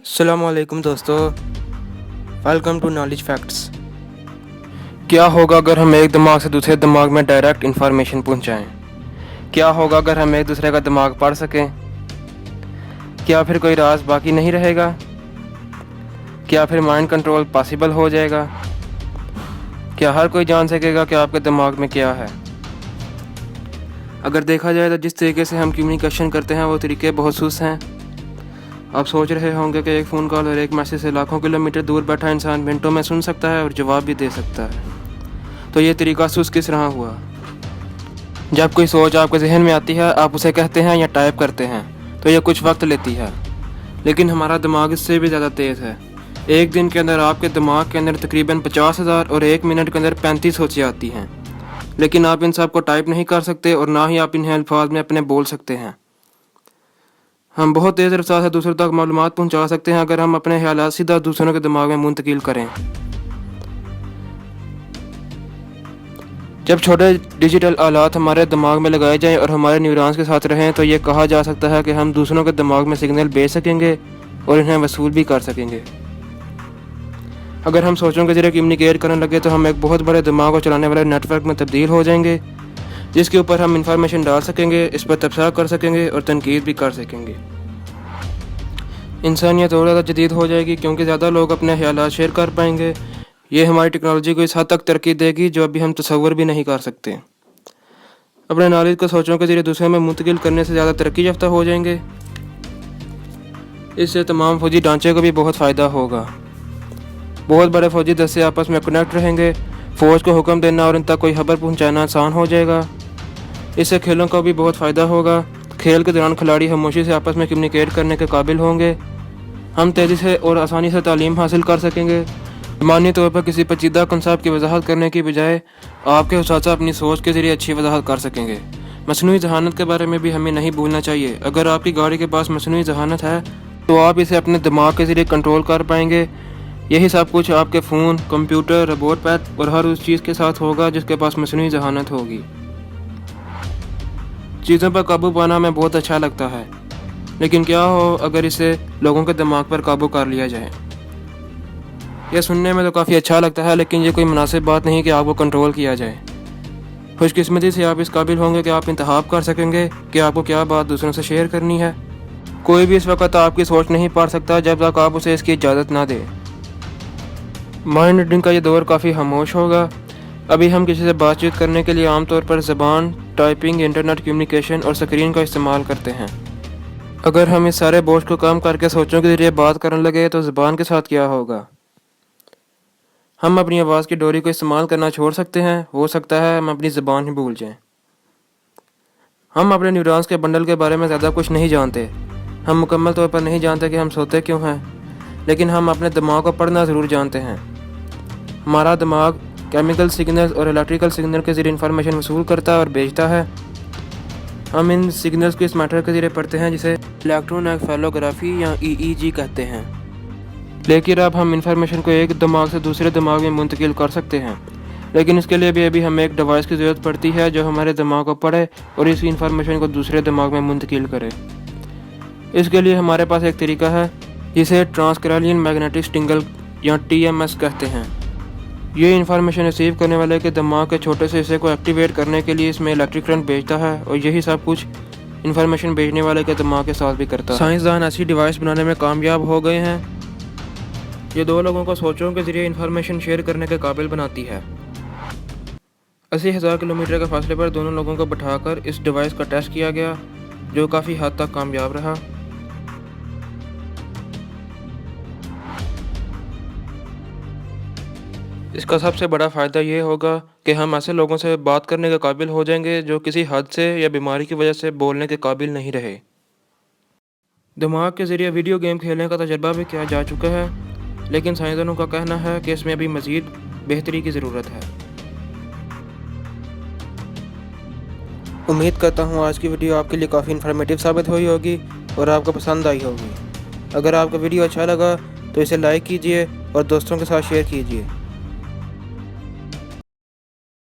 अस्सलाम वालेकुम दोस्तों, वेलकम टू नॉलेज फैक्ट्स। क्या होगा अगर हम एक दिमाग से दूसरे दिमाग में डायरेक्ट इंफॉर्मेशन पहुंचाएं? क्या होगा अगर हम एक दूसरे का दिमाग पढ़ सकें? क्या फिर कोई राज बाकी नहीं रहेगा? क्या फिर माइंड कंट्रोल पॉसिबल हो जाएगा? क्या हर कोई जान सकेगा कि आपके दिमाग में क्या है? अगर देखा जाए तो जिस तरीके से हम कम्युनिकेशन करते हैं वो तरीके बहुत सुस्त हैं। आप सोच रहे होंगे कि एक फ़ोन कॉल और एक मैसेज से लाखों किलोमीटर दूर बैठा इंसान मिनटों में सुन सकता है और जवाब भी दे सकता है। तो ये तरीका सुस्त किस तरह हुआ? जब कोई सोच आपके जहन में आती है, आप उसे कहते हैं या टाइप करते हैं तो ये कुछ वक्त लेती है, लेकिन हमारा दिमाग इससे भी ज़्यादा तेज़ है। एक दिन के अंदर आपके दिमाग के अंदर तकरीबन 50,000 और एक मिनट के अंदर 35 सोचें आती हैं, लेकिन आप इन सब को टाइप नहीं कर सकते और ना ही आप इन्हें अल्फाज में अपने बोल सकते हैं। हम बहुत तेज़ रफ्तार से दूसरों तक मालूमात पहुंचा सकते हैं अगर हम अपने ख्यालात सीधा दूसरों के दिमाग में मुंतकिल करें। जब छोटे डिजिटल आलात हमारे दिमाग में लगाए जाएं और हमारे न्यूरॉन्स के साथ रहें तो ये कहा जा सकता है कि हम दूसरों के दिमाग में सिग्नल भेज सकेंगे और इन्हें वसूल भी कर सकेंगे। अगर हम सोचों के जरिए कम्युनिकेट करने लगे तो हम एक बहुत बड़े दिमाग को चलाने वाले नेटवर्क में तब्दील हो जाएंगे, जिसके ऊपर हम इंफॉर्मेशन डाल सकेंगे, इस पर तबसरा कर सकेंगे और तनकीद भी कर सकेंगे। इंसानियत और ज़्यादा जदीद हो जाएगी क्योंकि ज़्यादा लोग अपने ख्यालात शेयर कर पाएंगे। ये हमारी टेक्नोलॉजी को इस हद तक तरक्की देगी जो अभी हम तसव्वुर भी नहीं कर सकते। अपने नॉलेज को सोचों के जरिए दूसरों में मुंतकिल करने से ज़्यादा तरक्की याफ्ता हो जाएंगे। इससे तमाम फौजी ढांचे को भी बहुत फ़ायदा होगा। बहुत बड़े फौजी दस्ते आपस में कनेक्ट रहेंगे। फ़ौज को हुक्म देना और उन तक कोई खबर पहुँचाना आसान हो जाएगा। इससे खेलों का भी बहुत फ़ायदा होगा। खेल के दौरान खिलाड़ी खामोशी से आपस में कम्युनिकेट करने के काबिल होंगे। हम तेज़ी से और आसानी से तालीम हासिल कर सकेंगे। मानी तौर पर किसी पेचीदा कंसेप्ट की वजाहत करने की बजाय आपके उस्ताद अपनी सोच के ज़रिए अच्छी वजाहत कर सकेंगे। मसनूई ज़हानत के बारे में भी हमें नहीं भूलना चाहिए। अगर आपकी गाड़ी के पास मसनूई ज़हानत है तो आप इसे अपने दिमाग के ज़रिए कंट्रोल कर पाएंगे। यही सब कुछ आपके फ़ोन, कंप्यूटर, रोबोट पैड और हर उस चीज़ के साथ होगा जिसके पास मसनूई ज़हानत होगी। चीज़ों पर काबू पाना हमें बहुत अच्छा लगता है, लेकिन क्या हो अगर इसे लोगों के दिमाग पर काबू कर लिया जाए? यह सुनने में तो काफ़ी अच्छा लगता है, लेकिन ये कोई मुनासिब बात नहीं कि आपको कंट्रोल किया जाए। खुशकिस्मती से आप इस काबिल होंगे कि आप इंतखाब कर सकेंगे कि आपको क्या बात दूसरों से शेयर करनी है। कोई भी इस वक्त आपकी सोच नहीं पढ़ सकता जब तक आप उसे इसकी इजाज़त ना दें। माइंड रीडिंग का ये दौर काफ़ी खामोश होगा। अभी हम किसी से बातचीत करने के लिए आमतौर पर ज़बान, टाइपिंग, इंटरनेट कम्युनिकेशन और स्क्रीन का इस्तेमाल करते हैं। अगर हम इस सारे बोझ को कम करके सोचों के जरिए बात करने लगे तो ज़बान के साथ क्या होगा? हम अपनी आवाज़ की डोरी को इस्तेमाल करना छोड़ सकते हैं। हो सकता है हम अपनी ज़बान ही भूल जाएं। हम अपने न्यूरॉन्स के बंडल के बारे में ज़्यादा कुछ नहीं जानते। हम मुकम्मल तौर पर नहीं जानते कि हम सोते क्यों हैं, लेकिन हम अपने दिमाग को पढ़ना ज़रूर जानते हैं। हमारा दिमाग केमिकल सिग्नल्स और इलेक्ट्रिकल सिग्नल के ज़रिए इंफॉर्मेशन वसूल करता है और भेजता है। हम इन सिग्नल्स को इस मैटर के ज़रिए पढ़ते हैं जिसे इलेक्ट्रोएन्सेफेलोग्राफी या EEG कहते हैं। लेकिन अब हम इंफॉर्मेशन को एक दिमाग से दूसरे दिमाग में मुंतकिल कर सकते हैं, लेकिन इसके लिए भी अभी हमें एक डिवाइस की ज़रूरत पड़ती है जो हमारे दिमाग को पढ़े और इस इंफॉर्मेशन को दूसरे दिमाग में मुंतकिल करे। इसके लिए हमारे पास एक तरीका है जिसे ट्रांसक्रैनियल मैग्नेटिक स्टिमुलस या TMS कहते हैं। ये इंफॉर्मेशन रिसीव करने वाले के दिमाग के छोटे से हिस्से को एक्टिवेट करने के लिए इसमें इलेक्ट्रिक करंट भेजता है और यही सब कुछ इंफॉर्मेशन भेजने वाले के दिमाग के साथ भी करता है। साइंसदान ऐसी डिवाइस बनाने में कामयाब हो गए हैं ये दो लोगों को सोचों के जरिए इंफॉर्मेशन शेयर करने के काबिल बनाती है। 80,000 किलोमीटर के फासले पर दोनों लोगों को बैठाकर इस डिवाइस का टेस्ट किया गया जो काफ़ी हद तक कामयाब रहा। इसका सबसे बड़ा फ़ायदा ये होगा कि हम ऐसे लोगों से बात करने के काबिल हो जाएंगे जो किसी हद से या बीमारी की वजह से बोलने के काबिल नहीं रहे। दिमाग के ज़रिए वीडियो गेम खेलने का तजर्बा भी किया जा चुका है, लेकिन साइंसदानों का कहना है कि इसमें अभी मज़ीद बेहतरी की ज़रूरत है। उम्मीद करता हूँ आज की वीडियो आपके लिए काफ़ी इन्फॉर्मेटिव साबित हुई होगी और आपको पसंद आई होगी। अगर आपको वीडियो अच्छा लगा तो इसे लाइक कीजिए और दोस्तों के साथ शेयर कीजिए।